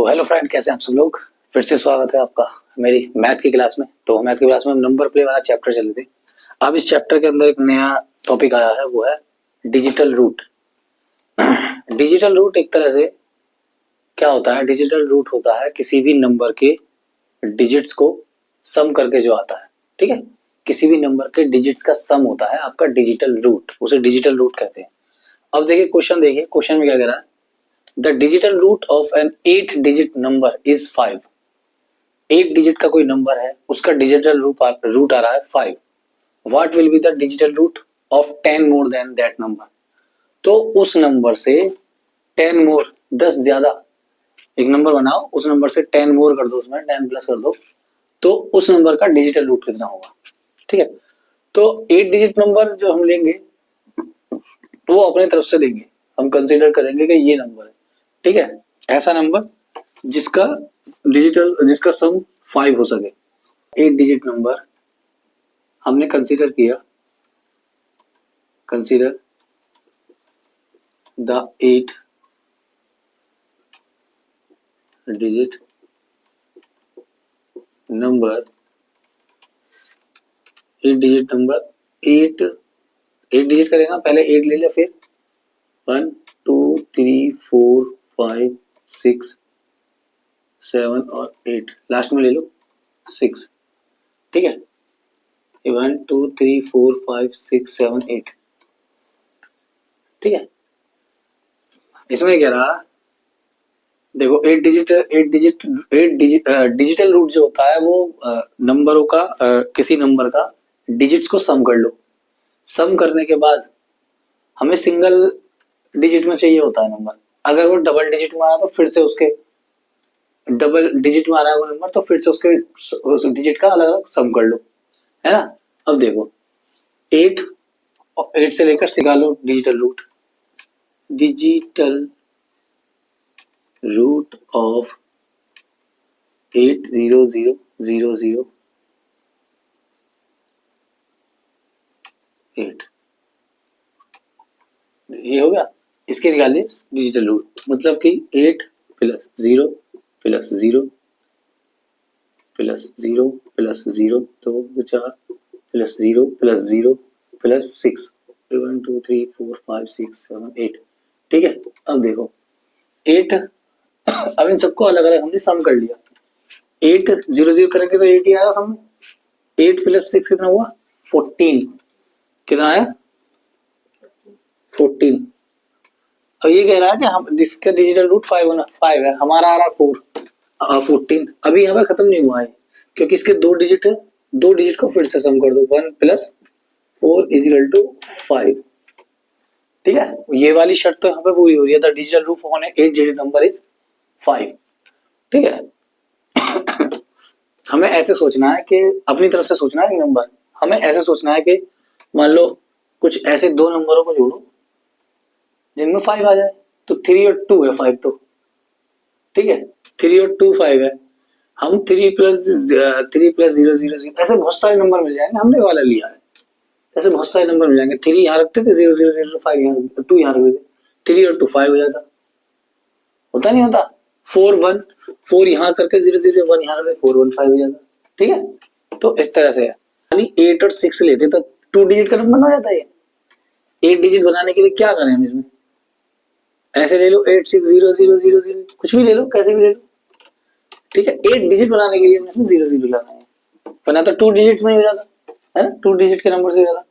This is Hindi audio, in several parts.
हेलो फ्रेंड, कैसे हैं आप सब लोग। फिर से स्वागत है आपका मेरी मैथ की क्लास में। तो मैथ की क्लास में हम नंबर प्ले वाला चैप्टर चल रहे थे। अब इस चैप्टर के अंदर एक नया टॉपिक आया है, वो है डिजिटल रूट। डिजिटल रूट एक तरह से क्या होता है, डिजिटल रूट होता है किसी भी नंबर के डिजिट्स को सम करके जो आता है। ठीक है, किसी भी नंबर के डिजिट्स का सम होता है आपका डिजिटल रूट, उसे डिजिटल रूट कहते हैं। अब देखिए क्वेश्चन, देखिए क्वेश्चन में क्या कह रहा है। The digital root of an 8 digit number is 5। 8 digit का कोई नंबर है, उसका डिजिटल रूट आ रहा है 5। What will be the digital root of 10 more than that number. तो उस नंबर से 10 मोर, 10 ज्यादा एक नंबर बनाओ, उस नंबर से 10 मोर कर दो, उसमें 10 प्लस कर दो, तो उस नंबर का डिजिटल रूट कितना होगा। ठीक है, तो 8 डिजिट नंबर जो हम लेंगे वो अपने तरफ से लेंगे, हम कंसीडर करेंगे कि ये नंबर है। ठीक है, ऐसा नंबर जिसका जिसका सम 5 हो सके। 8 डिजिट नंबर हमने कंसीडर किया, consider the 8 digit number, 8 digit number, 8 8 digit करेगा, पहले 8 ले लिया, फिर 1 2 3 4 5 6 7 और 8, लास्ट में ले लो 6। ठीक है, 1 2 3 4 5 6 7 8। ठीक है, इसमें क्या रहा, देखो 8 डिजिट डिजिटल रूट जो होता है वो नंबरों का किसी नंबर का डिजिट्स को सम कर लो। सम करने के बाद हमें सिंगल डिजिट में चाहिए होता है नंबर। अगर वो डबल डिजिट में आ रहा तो फिर से उसके डबल डिजिट में आ रहा है वो नंबर, तो फिर से उसके डिजिट का अलग अलग सम कर लो, है ना। अब देखो 8 और 8 से लेकर निकालो digital root. Digital root of 8 0 0 0 0 8, ये हो गया। इसके निकालिए डिजिटल रूट, मतलब कि 8 प्लस 0 प्लस 0 प्लस 0 प्लस 0 तो 4 प्लस 0 प्लस 0 प्लस 6, 1 2 3 4 5 6 7 8। ठीक है, अब देखो 8, अब इन सबको अलग अलग हमने सम कर लिया। 8 0 0 करेंगे तो 8 ही आया सम में। 8 प्लस 6 कितना हुआ, 14। कितना आया, 14। अब ये कह रहा है कि हम जिसका डिजिटल रूट 5 है, हमारा आ रहा है 14। अभी यहाँ पे खत्म नहीं हुआ है, क्योंकि इसके 2 डिजिट है, 2 डिजिट को फिर से सम कर दो, 1 प्लस 4 इजिकल टू 5। ठीक है, ये वाली शर्त तो यहाँ पे पूरी हो रही है, the digital root of an 8 digit number is 5। ठीक है, हमें ऐसे सोचना है कि अपनी तरफ से सोचना है कि नंबर, हमें ऐसे सोचना है कि मान लो कुछ ऐसे दो नंबरों को जोड़ो जिनमें 5 आ जाए, तो 3 और 2 है 5 तो। ठीक है, 3 और 2 5 है। हम 3 प्लस 0 0 0 ऐसे बहुत सारे नंबर मिल जाएंगे, हमने वाला लिया है। ऐसे बहुत सारे नंबर मिल जाएंगे, 3 यहाँ रखते थे, 0 0 0 5 यहाँ, 2 यहाँ रखते थे, 3 और 2 5 हो जाता, होता नहीं होता। 4 1 4 यहाँ करके 0 0 1 यहाँ करके 4 1 5 हो जाता। ठीक है, तो इस तरह से है। यानी 8 और 6 लेते तो 2 डिजिट का नंबर हो जाता है। 8 डिजिट बनाने के लिए क्या करें हम इसमें, ऐसे ले लो 8 6 0 0 0 0, कुछ भी ले लो, कैसे भी ले लो। ठीक है, 8 डिजिट बनाने के लिए हमें इसमें 0 0 लाना है, वरना तो 2 डिजिट में ही हो जाता है ना, 2 डिजिट के नंबर से हो जाता।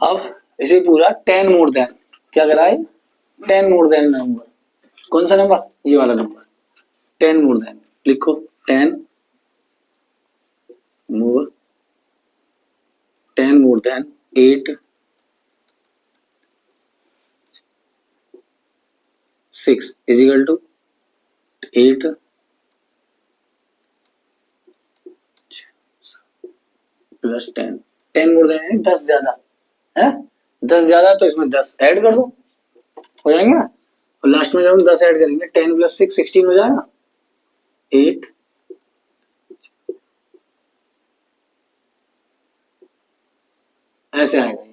अब इसे पूरा 10 मोर देन, क्या करा है, 10 मोर देन नंबर। कौन सा नंबर, ये वाला नंबर 10 मोर देन, लिखो 10 more 10 more than 8 6 is equal to 8 plus 10। 10 more than यानी 10 ज्यादा है, 10 ज्यादा, तो इसमें 10 ऐड कर दो, हो जाएंगे ना। और लास्ट में जब हम 10 ऐड करेंगे, 10 प्लस 6 16 हो जाएगा, 8 ऐसे आएगा। ये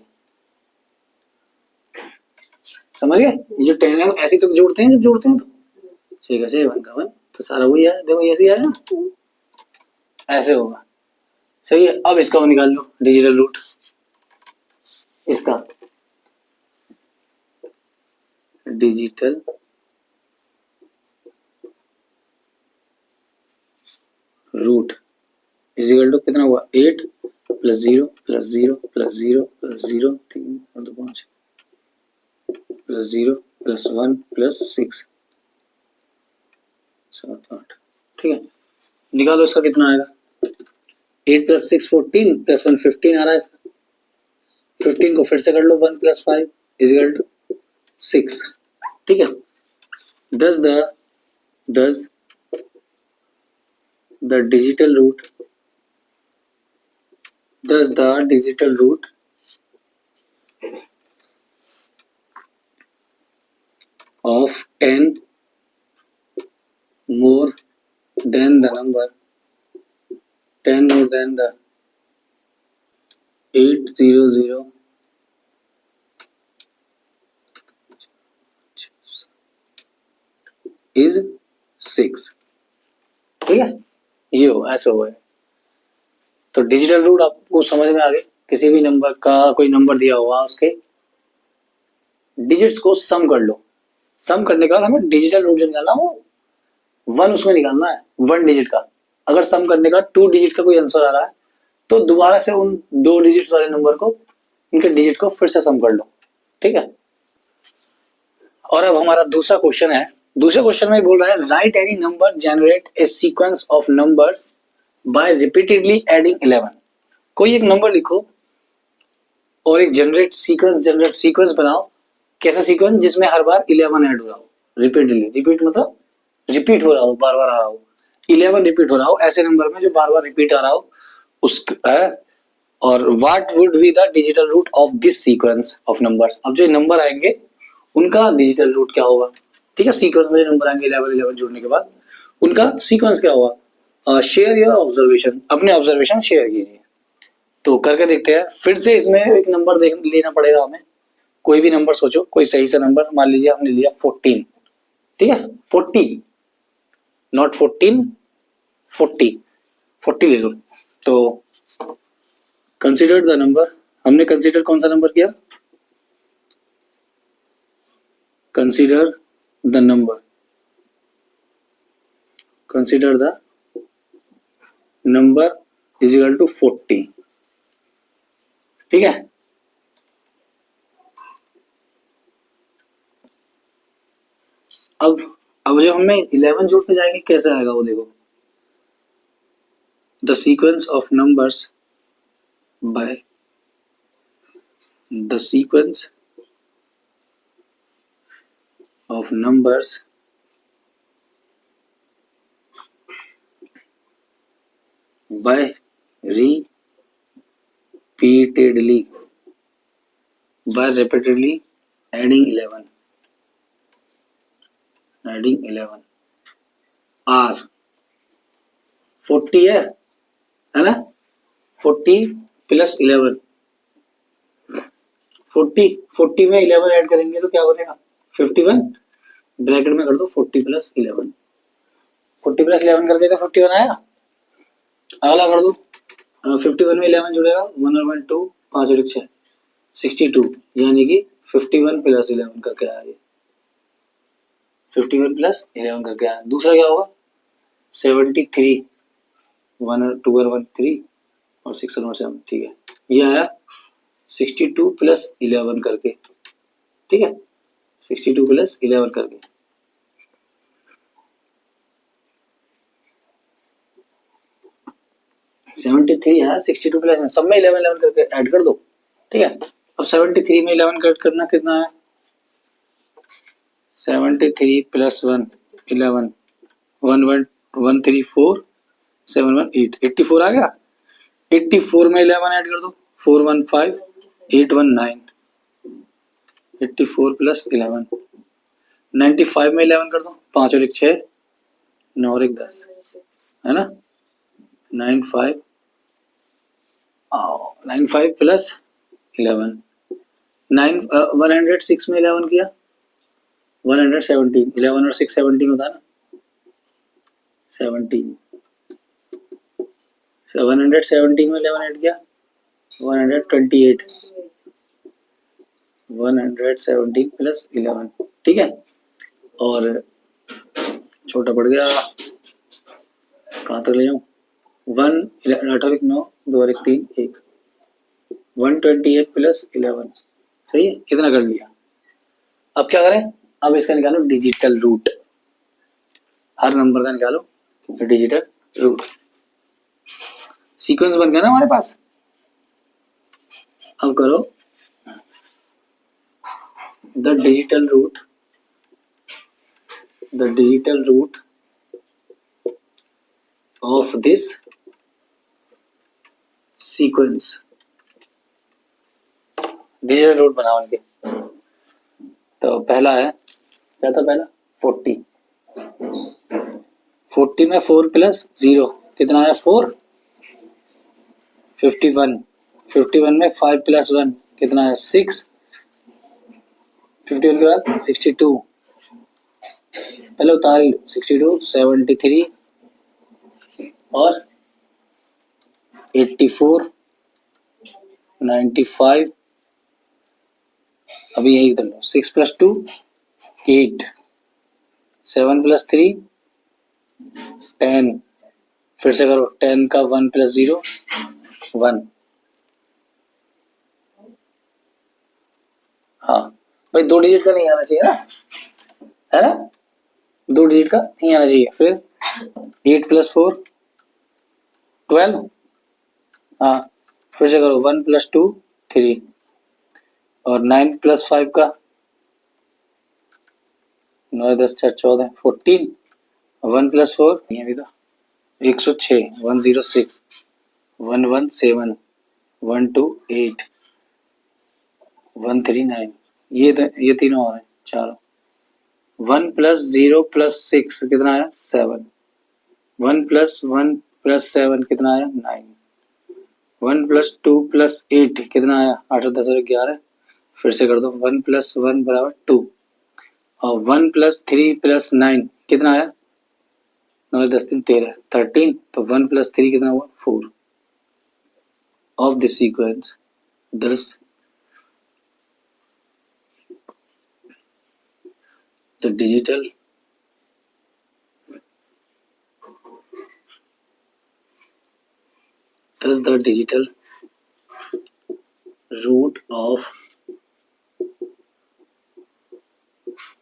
समझ गए, ये जो 10 है ऐसे तो जोड़ते हैं, जब जोड़ते हैं तो ठीक है, 1 का 1 तो सारा वही है, देखो ऐसे ही है ना, ऐसे होगा। सही है। अब इसका वो निकाल लो डिजिटल रूट, इसका डिजिटल रूट इजिकल टू कितना हुआ, 8 प्लस 0 प्लस 0 प्लस 0 प्लस 0, 3 और 2 5 प्लस 0 प्लस 1 प्लस 6, 7 8। ठीक है, निकालो इसका कितना आएगा। 8 प्लस 6 14 प्लस 1 15 आ रहा है इसका। 15 को फिर से कर लो, 1 प्लस 5 इजिकल टू 6। ठीक है, thus the digital root of 10 more than the number 10 more than the 800 is 6। ठीक है, ये हो ऐसे हुआ है। तो डिजिटल रूट आपको समझ में आ गए, किसी भी नंबर का कोई नंबर दिया हुआ उसके डिजिट्स को सम कर लो। सम करने के बाद हमें डिजिटल रूट जो निकालना वो 1 उसमें निकालना है, 1 डिजिट का। अगर सम करने का 2 डिजिट का कोई आंसर आ रहा है तो दोबारा से उन 2 डिजिट वाले नंबर को, उनके डिजिट को फिर से सम कर लो। ठीक है, और अब हमारा दूसरा क्वेश्चन है। दूसरे क्वेश्चन में बोल रहा है right any number generate a sequence of numbers by repeatedly adding 11। कोई एक नंबर लिखो और एक जनरेट सीक्वेंस बनाओ। कैसा सीक्वेंस, जिसमें हर बार 11 ऐड हो रहा हो रिपीटेडली। रिपीट मतलब रिपीट हो रहा हो, बार बार आ रहा हो, 11 रिपीट हो रहा हो ऐसे नंबर में जो बार बार रिपीट आ रहा हो उसका है। और what would be the digital root of this sequence of numbers. अब जो नंबर आएंगे उनका डिजिटल रूट क्या होगा। ठीक है, सीक्वेंस में जो नंबर आएंगे 11 जुड़ने के बाद उनका सीक्वेंस क्या होगा। शेयर योर ऑब्जर्वेशन, अपने ऑब्जर्वेशन शेयर कीजिए। तो करके देखते हैं। फिर से इसमें एक नंबर देख लेना पड़ेगा हमें। कोई भी नंबर सोचो, कोई सही सा नंबर। मान लीजिए हमने लिया 14। ठीक है, 40 नॉट 14, 40 ले लो। तो कंसिडर द नंबर, हमने कंसिडर कौन सा नंबर किया, consider the number, consider the number is equal to 40। ठीक है, अब जो हमें 11 जोड़ते जाएंगे कैसे आएगा वो देखो। The sequence of numbers by the sequence of numbers by repeatedly adding 11 r 40 है ना। 40 प्लस 11, 40 में 11 ऐड करेंगे तो क्या बनेगा 51। ब्रैकेट में कर दो 40 प्लस 11, 40 प्लस 11 कर देगा 51 आया। अगला कर दो 51 में 11 जुड़ेगा 1 और 1 2, 5 और 6 62, यानी कि 51 प्लस 11 करके आया ये। 51 प्लस 11 करके आया। दूसरा क्या होगा 73, 1 और 2 और 1 3 और 6 और 7। ठीक है, ये आया 62 प्लस 11 करके। ठीक है, 62 प्लस 11 करके। सेवेंटी थ्री है 62 प्लस में, सब में 11 11 करके ऐड कर दो। ठीक है, अब 73 में 11 कट करना कितना है 73 प्लस 1 11, 1 1 1 3 4 7 1 8, 84 आ गया। 84 में 11 ऐड कर दो 4 1 5 8 1 9, 84 प्लस 11 95 में 11 कर दो 5 और 1 6 9 और 1 10 है ना। 95 प्लस 11 106 में 11 किया 117, 11 और 6 17 होता है ना। 17 117 में 11 ऐड किया 128 117 प्लस 11 ठीक है। और छोटा पड़ गया कहाँ तक ले जाऊँ 1 9 2 3 1 128 प्लस 11 सही है कितना कर लिया। अब क्या करें अब इसका निकालो डिजिटल रूट हर नंबर का निकालो डिजिटल रूट सीक्वेंस बन गया ना हमारे पास। अब करो the digital root of this sequence digital root बनाओ इनके। तो पहला है क्या था पहला 40 में 4 प्लस 0 कितना आया 4 51 में 5 प्लस 1 कितना है 6 51 के बाद 62 पहले उतार लो 62 73 और 84 95 अभी यही कर लो 6 प्लस 2 8 7 प्लस 3 10 फिर से करो 10 का 1 प्लस 0 1 हाँ भाई 2 डिजिट का नहीं आना चाहिए ना है ना 2 डिजिट का नहीं आना चाहिए। फिर 8 प्लस 4 12 हाँ फिर से करो 1 प्लस 2 3 और 9 प्लस 5 का 9 10 4 14 14 1 प्लस 4 ये भी तो 106 106 117 128 139 ये तीनों और हैं चारों 1 प्लस 0 प्लस 6 कितना आया 7 1 प्लस 7 कितना आया 9 1 प्लस 2 प्लस 8 कितना आया 8 10 और 11 फिर से कर दो 1 प्लस 1 बराबर 2 और 1 प्लस 3 प्लस 9 कितना आया 9 10 3 13 13 तो 1 प्लस 3 कितना हुआ 4 of this sequence thus the digital root of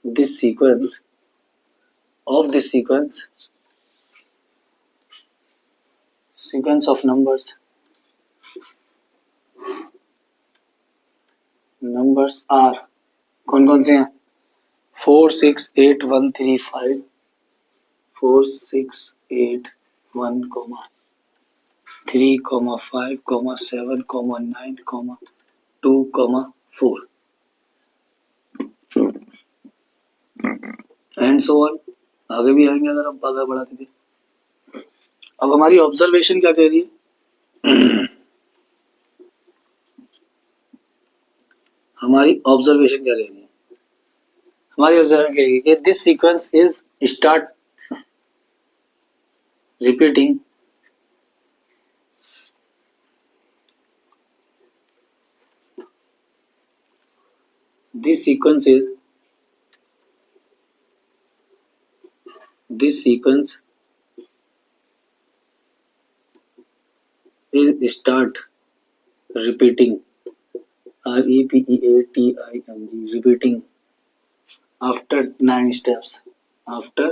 this sequence of numbers are कौन कौन से हैं 4 6 8 1 3 5 4 6 8 1 3 5 7 9 2 4 एंड सो ऑन आगे भी आएंगे अगर हम आगे बढ़ाते थे। अब हमारी ऑब्जर्वेशन क्या कह रही है हमारी ऑब्जर्वेशन क्या कह रही है हमारी ऑब्जर्वेशन कह रही है कि this sequence is start repeating this sequence is start repeating repeating repeating after 9 steps after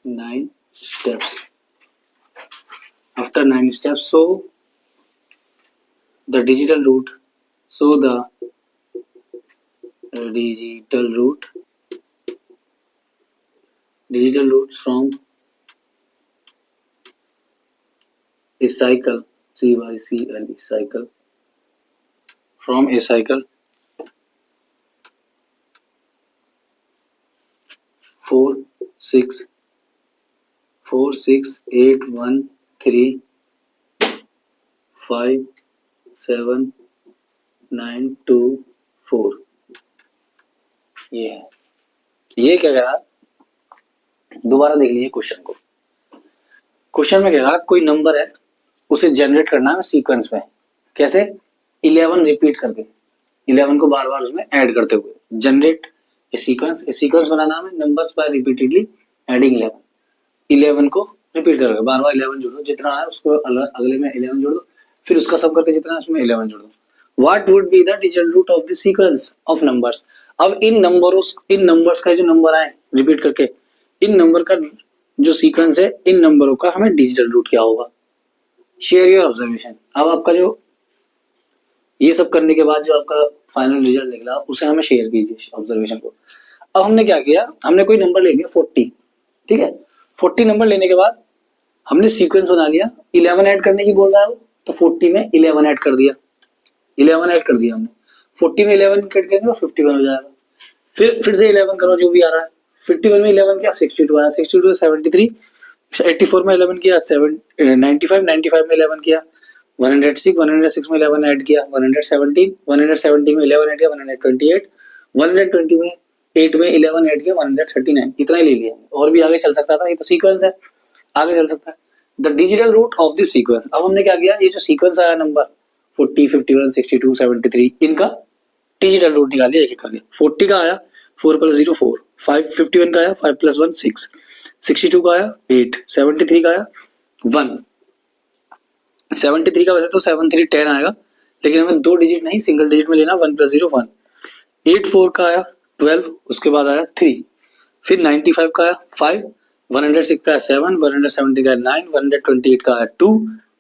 9 steps so the digital root digital root from a cycle cycle from a cycle 4 6 8 1 3 5 7 9 2 4 ये है ये क्या करा दोबारा देख लीजिए क्वेश्चन को। क्वेश्चन में कह रहा कोई नंबर है, उसे जनरेट करना है सीक्वेंस में। कैसे? 11 रिपीट करके, 11 को बार बार उसमें ऐड करते हुए। जनरेट ए सीक्वेंस बनाना हमें नंबर्स बाय रिपीटेडली एडिंग 11। 11 को रिपीट करके बार बार 11 जोड़ो, जितना है उसको अगले में 11 जोड़ दो, फिर उसका सब करके जितना है उसमें 11 जोड़ दो। What would be the digital root of the sequence of numbers. अब इन नंबर्स का जो नंबर आए रिपीट करके, इन नंबर का जो सीक्वेंस है, इन नंबरों का हमें डिजिटल रूट क्या होगा। Share your observation. अब आपका जो ये सब करने के बाद जो आपका फाइनल रिजल्ट निकला उसे हमें शेयर कीजिए ऑब्जर्वेशन को। अब हमने क्या किया, हमने कोई नंबर ले लिया 40, ठीक है। 40 नंबर लेने के बाद हमने सीक्वेंस बना लिया। 11 ऐड करने की बोल रहा है वो, तो 40 में 11 ऐड कर दिया, 11 ऐड कर दिया हमने। 40 में 11 ऐड करेंगे तो 51 हो जाएगा। फिर से 11 करो जो भी आ रहा है। 51 में 11 किया 62 आया, 62 से 73, 84 में 11 किया 95, 95 में 11 किया 106, 106 में 11 ऐड किया 117, 117 में 11 ऐड किया 128, 120 में 8 में 11 ऐड किया 139। इतना ही ले लिया, और भी आगे चल सकता था, ये तो सीक्वेंस है, आगे चल सकता है। The digital root of this sequence. अब हमने क्या किया, ये जो सीक्वेंस आया नंबर 40, 51, 62, 73, इनका डिजिटल रूट निकालिए एक एक करके। 40 का आया 4 + 0 4, 51 का आया 5 + 1 6, 62 का आया 8, 73 का आया 1। 73 का वैसे तो 7 3 10 आएगा, लेकिन हमें 2 डिजिट नहीं सिंगल डिजिट में लेना। 1 + 0 1। 84 का आया 12, उसके बाद आया 3, फिर 95 का आया 5, 106 का 7, 170 का 9, 128 का 2,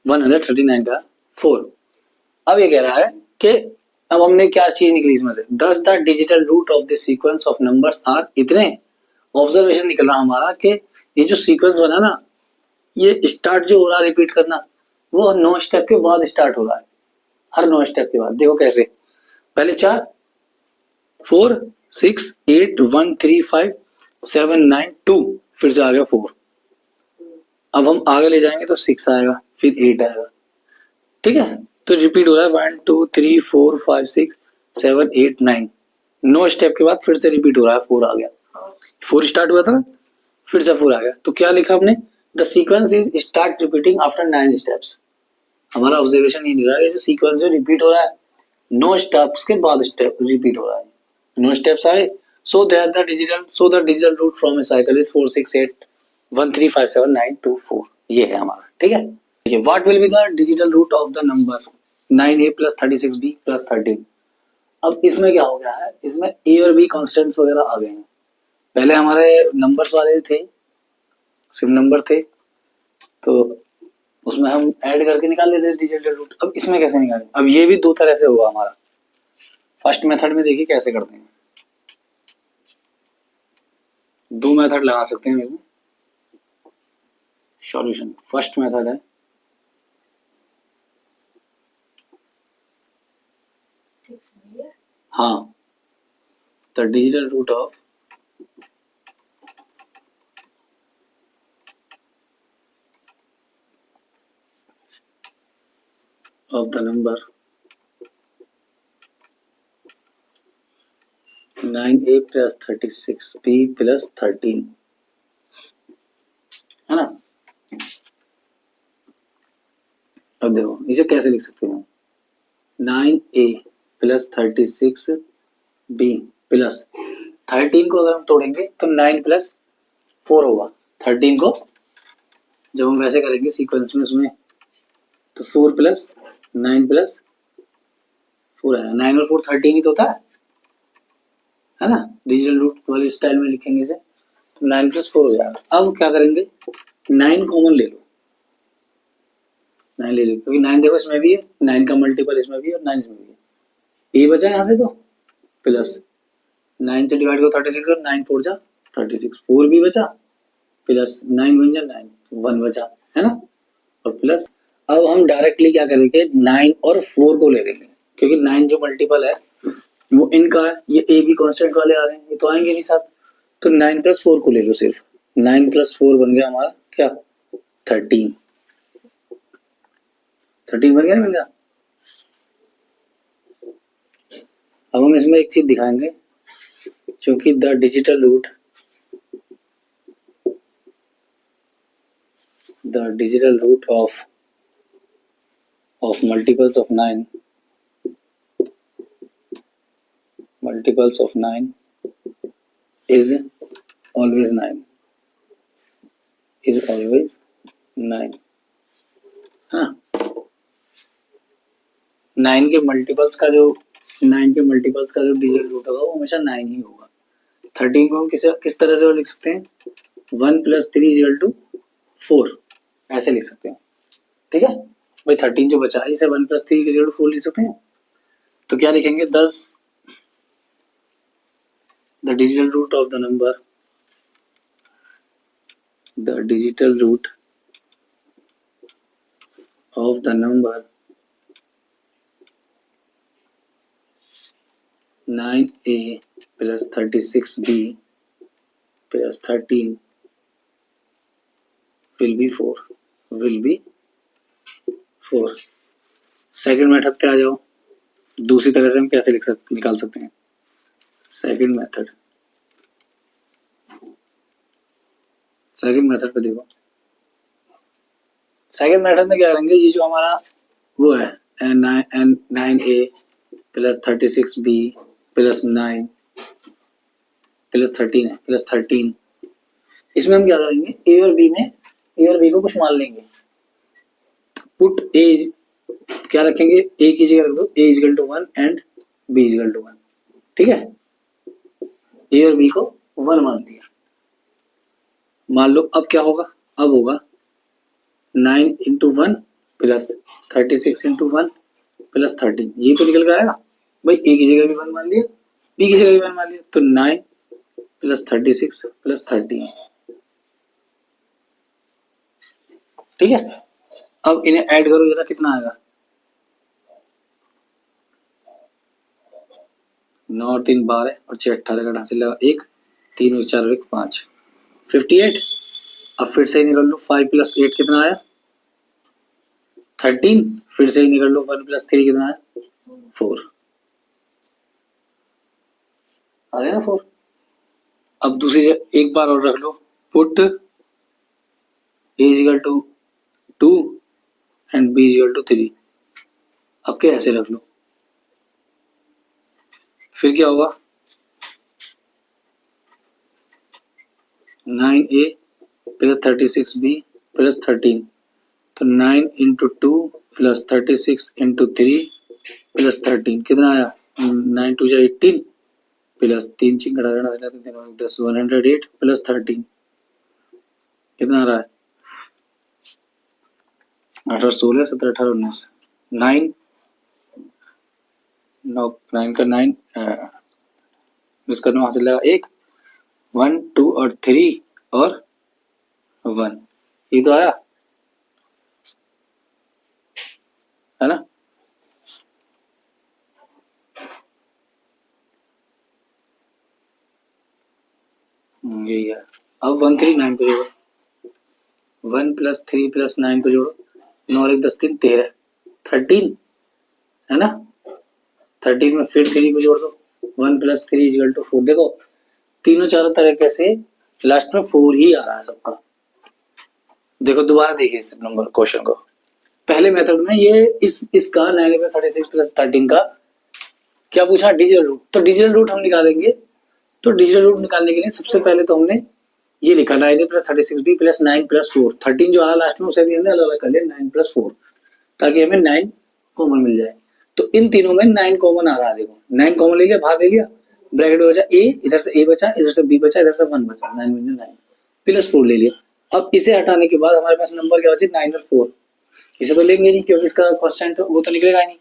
139 का 4। अब ये कह रहा है कि अब हमने क्या चीज निकली इसमें से, दस the digital root of the sequence of numbers are. इतने ऑब्जर्वेशन निकला हमारा कि ये जो सीक्वेंस बना ना, ये स्टार्ट जो हो रहा है रिपीट करना, वो 9 स्टेप के बाद स्टार्ट हो रहा है। हर 9 स्टेप के बाद देखो कैसे, पहले 4 4 6 8 1 3 5 7 9 2, फिर से आ गया 4। अब हम आगे ले जाएंगे तो 6 आएगा, फिर 8 आएगा, ठीक है। तो रिपीट हो रहा है 1 2 3 4 5 6 7 8 9, 9 स्टेप के बाद फिर से रिपीट हो रहा है, 4 आ गया। 4 स्टार्ट हुआ था ना, फिर से 4 आ गया। तो क्या लिखा हमने, the sequence is start repeating after 9 steps. हमारा ऑब्जर्वेशन ये निकला है, जो सीक्वेंस जो रिपीट हो रहा है 9 स्टेप्स के बाद स्टेप रिपीट हो रहा है, 9 स्टेप्स आए। So the digital root from a cycle is 4 6 8 1 3 5 7 9 2 4। ये है हमारा, ठीक है। देखिए what will be the digital root of the number 9a + 36b + 13। अब इसमें क्या हो गया है, इसमें a और b कांस्टेंट्स वगैरह आ गए हैं। पहले हमारे नंबर्स वाले थे, सिर्फ नंबर थे, तो उसमें हम ऐड करके निकाल लेते थे डिजिटल रूट। अब इसमें कैसे निकालें, अब ये भी दो तरह से होगा हमारा। फर्स्ट मेथड में देखिए कैसे करते हैं, दो मेथड लगा सकते हैं इसमें सॉल्यूशन। फर्स्ट मेथड है हाँ, the digital root of the number 9a + 36b + 13, है ना। अब देखो इसे कैसे लिख सकते हैं, 9a + 36b + 13 को अगर हम तोड़ेंगे तो 9 + 4 होगा। 13 को जब हम वैसे करेंगे सीक्वेंस में उसमें, तो 4 + 9 + 4 आएगा। 9 और 4 13 ही तो होता है ना। डिजिटल रूट वाले स्टाइल में लिखेंगे इसे, तो 9 + 4 हो जाएगा। अब क्या करेंगे, 9 कॉमन ले लो, 9 ले लो, क्योंकि 9 देखो इसमें भी है, 9 का मल्टीपल इसमें भी है और 9 इसमें भी है। ये बचा यहाँ से, तो प्लस 9 से डिवाइड करो 36 और 9 4 जा 36, 4 भी बचा, प्लस 9 1 जा 9, 1 बचा, है ना। और प्लस अब हम डायरेक्टली क्या करेंगे, 9 और 4 को ले लेंगे, क्योंकि 9 जो मल्टीपल है वो इनका है, ये ए बी कांस्टेंट वाले आ रहे हैं, ये तो आएंगे नहीं साथ। तो 9 + 4 को ले लो सिर्फ, 9 + 4 बन गया हमारा क्या, 13। 13 बन गया नहीं बन गया। अब हम इसमें एक चीज दिखाएंगे, क्योंकि the digital root the digital root of multiples of 9 is always 9 हाँ 9 के मल्टीपल्स का जो डिजिटल रूट होगा वो हमेशा 9 ही होगा। 13 को हम किस तरह से लिख सकते हैं, 1 + 3 = 4 ऐसे लिख सकते हैं। ठीक है भाई, 13 जो बचा है इसे 1 + 3 = 4 लिख सकते हैं। तो क्या लिखेंगे, 10 the digital root of the number 9a plus 36b plus 13 will be 4 second method पे आ जाओ। दूसरी तरह से हम कैसे निकाल सकते हैं सेकेंड मेथड पे देखो। सेकेंड मेथड में क्या करेंगे, ये जो हमारा वो है 9a plus 36b plus 9 plus 13 है plus 13, इसमें हम क्या करेंगे, ए और बी को कुछ मान लेंगे। पुट ए क्या रखेंगे, ए की जगह रख दो a = 1 एंड b = 1। ठीक है, ए और बी को 1 मान दिया। मान लो अब क्या होगा, अब होगा 9 × 1 + 36 × 1 + 13, ये तो निकल के आएगा भाई। ए की जगह भी 1 मान लिया, बी की जगह भी 1 मान लिया, तो 9 + 36 + 13। ठीक है, अब इन्हें ऐड करो जरा, कितना आएगा, 9 और 3 12 और 6 18 का हासिल लगा 1, 3 और 4 और 1 5, 58। अब फिर से निकल लो, 5 + 8 कितना आया, 13। फिर से निकल लो, 1 + 3 कितना आया, 4 आ गया ना 4। अब दूसरी जगह एक बार और रख लो, पुट a = 2 एंड b = 3। अब क्या ऐसे रख लो, फिर क्या होगा, 9a + 36b + 13, तो 9 × 2 + 36 × 3 + 13 कितना आया, 9 × 2 = 18 प्लस 3 चिंगड़ा 10 108 + 13 कितना आ रहा है, 18 16 17 18 19 9 9 का 9 इसका 9 हासिल लगा 1 1 2 और 3 और 1, ये तो आया है ना। यही है। अब 1 3 9 को जोड़ो, 1 + 3 + 9 को जोड़ो, 9 और 1 10 3 13 13 है ना। 13 में फिर 3 को जोड़ दो, 1 + 3 = 4। देखो तीनों चारों तरीके से लास्ट में 4 ही आ रहा है सबका। देखो दोबारा देखिए इस नंबर क्वेश्चन को, पहले मेथड में ये इसका 9 + 36 + 13 का क्या पूछा, डिजिटल रूट। तो डिजिटल रूट हम निकालेंगे, तो डिजिटल रूट निकालने के लिए सबसे पहले तो हमने ये लिखा 9a + 36b + 9 + 4, 13 जो आ रहा लास्ट में उसे भी हमने अलग अलग कर लिया 9 + 4, ताकि हमें 9 कॉमन मिल जाए। तो इन तीनों में 9 कॉमन आ रहा है, देखो 9 कॉमन ले लिया, बाहर ले लिया, ब्रैकेट में बचा a, इधर से a बचा, इधर से b बचा, इधर से 1 बचा, 9 × 9 + 4 ले लिया। अब इसे हटाने के बाद हमारे पास नंबर क्या बचे, 9 और 4। इसे तो लेंगे नहीं क्योंकि इसका कांस्टेंट वो तो निकलेगा नहीं,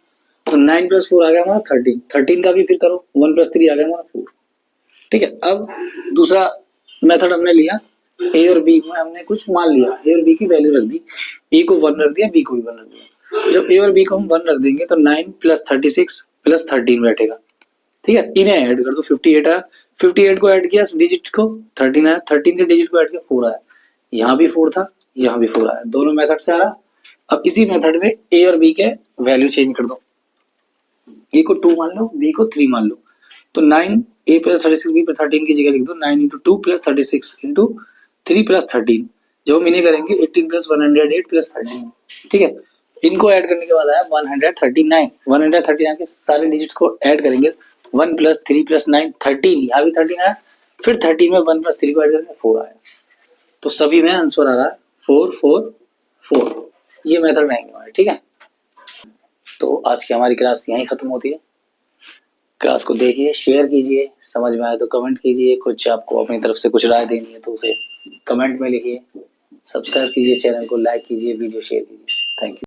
तो 9 + 4 आ गया हमारा 13। 13 का भी फिर करो, 1 + 3 आ गया हमारा 4। ठीक है, अब दूसरा मेथड हमने लिया, ए और बी में हमने कुछ मान लिया, ए और बी की वैल्यू रख दी, ए को 1 रख दिया, बी को भी 1 रख दिया। जब ए और बी को हम 1 रख देंगे तो 9 + 36 + 13 बैठेगा। ठीक है, इन्हें ऐड कर दो, 58 आया, 58 को ऐड किया डिजिट को, 13 आया, 13 के डिजिट को ऐड किया 4 आया, यहाँ भी 4 था, यहाँ भी 4 आया, दोनों मेथड से आ रहा। अब इसी मेथड में ए और बी के वैल्यू चेंज कर दो, ए को 2 मान लो, बी को 3 मान लो, तो 9 a + 36 b + 13 की जगह लिख दो 9 × 2 + 36 × 3 + 13, जो हम इन्हें करेंगे 18 प्लस 108 प्लस 13, ठीक है। इनको ऐड करने के बाद आया 139। 139 के सारे डिजिट्स को ऐड करेंगे, 1 प्लस 3 प्लस 9 13, यहाँ भी 13 आया। फिर 13 में 1 प्लस 3 को ऐड करेंगे 4 आया। तो सभी में आंसर आ रहा है 4 4 4। ये मेथड रहेंगे हमारे, ठीक है। तो आज की हमारी क्लास यहीं खत्म होती है। क्लास को देखिए, शेयर कीजिए, समझ में आए तो कमेंट कीजिए, कुछ आपको अपनी तरफ से कुछ राय देनी है तो उसे कमेंट में लिखिए, सब्सक्राइब कीजिए चैनल को, लाइक कीजिए, वीडियो शेयर कीजिए। Thank you.